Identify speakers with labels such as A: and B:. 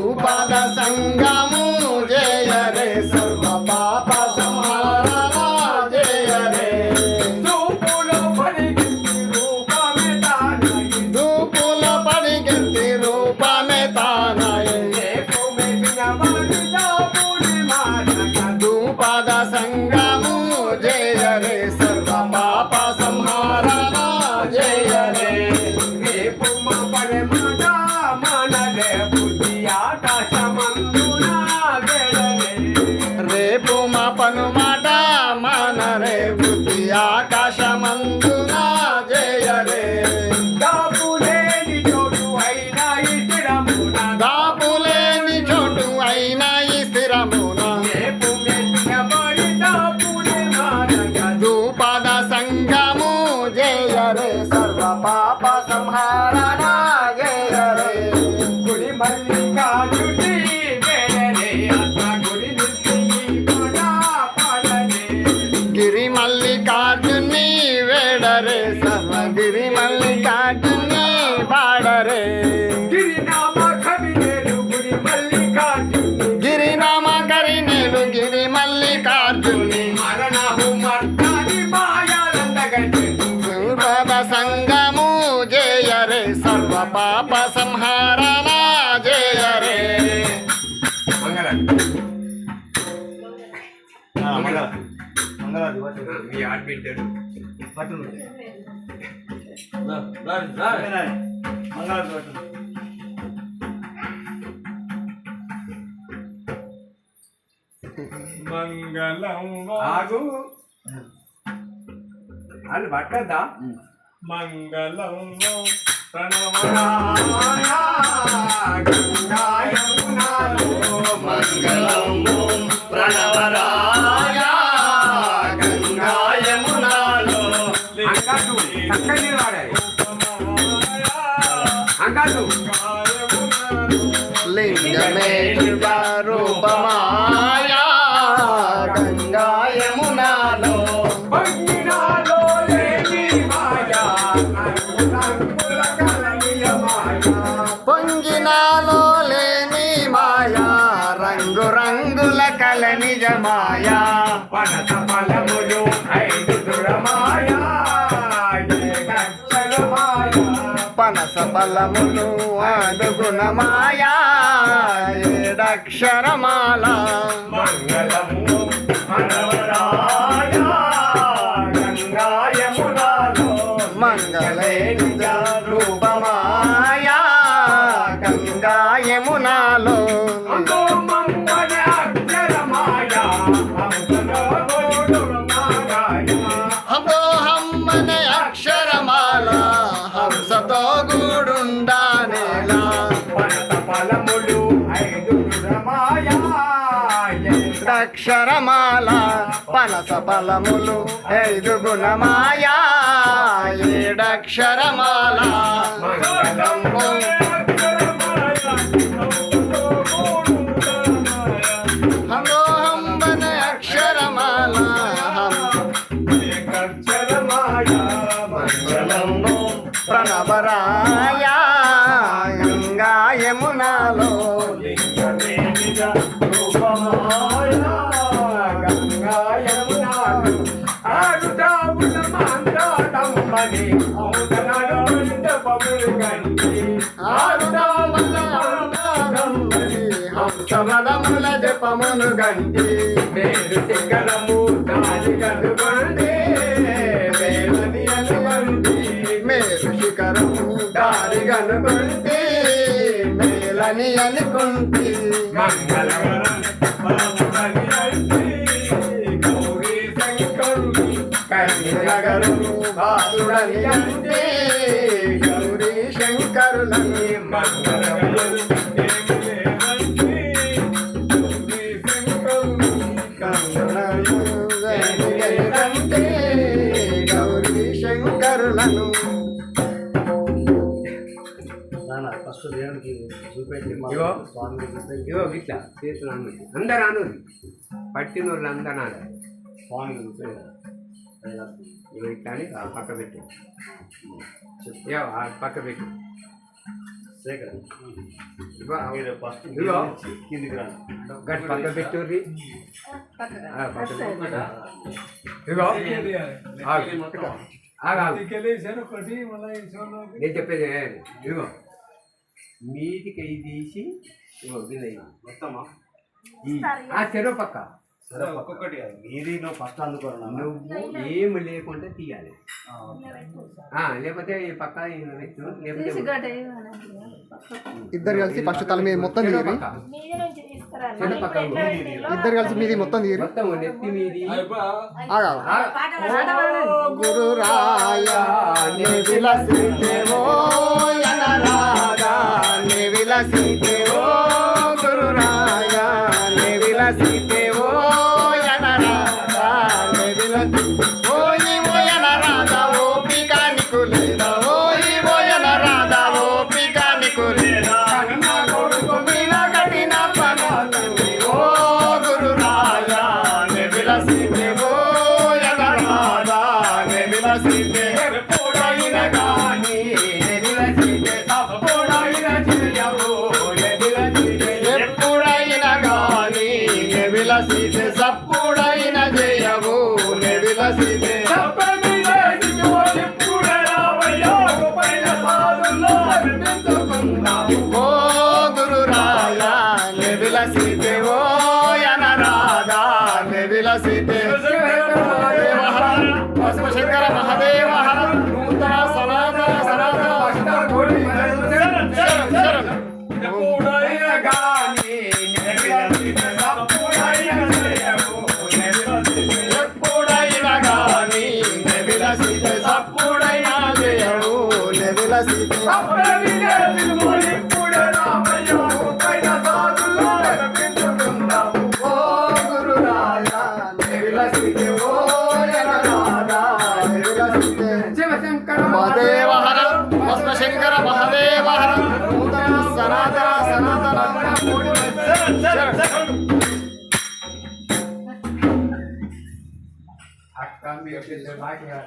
A: ద్రుపద సంగము జయ రే సర్వ పాప సంహారణ జయ రే
B: దూపులో పరిగెత్తి రూపమే తానయి
A: దూపుల పడిగెత్తి రూపమే తానయి
B: రేపు మెప్పిన వాడి దాపుడి మానక
A: ద్రుపద సంగము జయ రే సర్వ పాప సంహారణ జయ రే
B: రేపు మా పడే మాట మనదే బుద్ధి ఆకాశమందున గెడలే
A: రేపు మా పను మాట మనరే బుద్ధి ఆకాశమందున జయ రే
B: దాపులేని చోటు అయినా ఇతరమున
A: దాపులేని చోటు అయిన ఈ స్థిరమున
B: రేపు మెప్పిన వాడి దాపుడి మానక
A: ద్రుపద సంగము జయ రే సర్వ పాప సంహారణ జయ రే
B: గుడి మల్లికార్జుని గెడలే ఆత్మ గుడి నిత్య పాడనే
A: గిరి మల్లికార్జుని వేడరే సర్వ గిరి మల్లికార్జుని పాడరే
B: గిరినామ కవినేలు గుడి మల్లికార్జుని
A: గిరినామ కరినేలు గిరి మల్లికార్జుని
B: మరణము మర్దాని మాయాలందగట్టు
A: ద్రుపద సంగము జయ రే సర్వ పాప సంహారణ జయ రే
B: మీ ఆడ్బిడ్డడు
C: మంగళం
B: ఆగు వాళ్ళు పట్టద్దా
C: మంగళం ప్రణవ
A: మంగళం ప్రణవరాయ గంగాయమునాలో
B: అంకాదు చక్కని వాడాయి అంకాదు
A: లింగమే రూపమాయా గంగాయమునాలో
B: భంగినాలో లేని మాయా రంగుల కలనియ మాయా
A: పొంగినాలో లేని మాయా రంగు రంగుల కల నిజ మాయా
B: పనస ఫలములు ఐదు దురమాయా గచ్చల మాయా
A: పనస ఫలములు అడుగుణ మాయా ఏడక్షరమాల
B: మంగళము మనవరాయ గంగాయమునాలో
A: మంగళేని రూపమాయా గంగాయమునాలో
B: అంతో మంగళ అక్షరమాయ అంతలో గోడుమాయ
A: హంతో హమ్మనే అక్షరమాల హంసతో గూడుండానేలా
B: పనస ఫలములు ఐదు దురమాయ
A: అక్షరమాల పనస ఫలములు ఐదు గుణమాయా ఏడక్షరమాల హలో హంబన అక్షరమాల మంగళంబు ప్రణవరాయ గంగాయమునాలో హంసమదముల జపమును గంటి
B: మేలు శిఖరము దాని కనుగొండి మేలని అనుగొండి
A: మేలు శిఖరము దారి గనుకుంటి మేలని అనుకుంటి
B: మంగళవరం పరమపది అంటి గౌరీ శంకరుని
A: కన్యగరును బాసుడని అంటే గౌరీ శంకరులని
B: మంగళవరం
A: అంటే గౌరీ శంకరులను
D: ఫస్ట్ దేవుడికి చూపెట్టి
B: ఇగో.
D: స్వామికి చూపెట్టి
B: ఇగో గిట్లా చేతులు అను అందరు అను పట్టిన వాళ్ళు అందరు అనాలి
D: స్వామికి చూపెట్టి
B: ఇగో ఇట్లా అని ఆ పక్క పెట్టు ఇగో ఆ పక్క పెట్టు
D: శేఖర్
B: ఇగో,
D: మీరు ఫస్ట్
B: ఇదిగో.
D: కిందికి రండి.
B: గట్టి పక్క పెట్టుర్రి ఇగో ఆగు. ఆగు. నేను చెప్పేది ఇదిగో మీదికి అయి తీసి ఇగో గిన్నె ఇగో.
D: మొత్తమా
B: ఆ చెరువు పక్క
D: సరే ఒక్కొక్కటి కాదు. మీది నువ్వు ఫస్ట్ అందుకోరు
B: నువ్వు ఏమి లేకుండా తీయాలి లేకపోతే ఈ పక్క ఈ పెట్టు, లేకపోతే
A: ఇద్దరు కలిసి ఫస్ట్ తల మీద మొత్తం
B: చెరువు
A: తీరి
B: పక్క
E: మీది
B: చెరువు పక్క
A: ఇద్దరు కలిసి మీది మొత్తం తీరి
B: మొత్తం నెత్తి మీది
A: ఆగా గురు రాయ నే విలసితేవో యనరాగా నే విలసితేవో గురు రాయ నే విలసితేవో యనరాగా నే విలసి ఓయి ఓయనరాగా ఓపిక నికులేదా ఓయి ఓయనరాగా ఓపిక నికులేదా కన్న కొడుకు మీద కఠిన పనులని ఓ గురు రాయ నే విలసితేవో యనరాగా నే విలసితే ఎప్పుడైనా గాని నే విలసితే తప్పుడైన చేయవు నే విలసితే ఎప్పుడైనా గాని నే విలసితే సప్పుడైన చేయవు నే విలసితే ఓ గురు రాయ నే విలసితే ఓ యనరాగా నే విలసితే శంకర మహాదేవ హర నూతన సనాతన సనాతన శరణం శరణం ఎప్పుడైనా గాని నే విలసితే సప్పుడైనా చేయవు నే విలసితే ఓ గురు రాయ నే విలసితే ఓ యనరాగా నే విలసితే
B: శివశంకర
A: మహాదేవ హర శంకర మహాదేవ హర నూతన సనాతన సనాతన
B: అక్క మీరు బాగా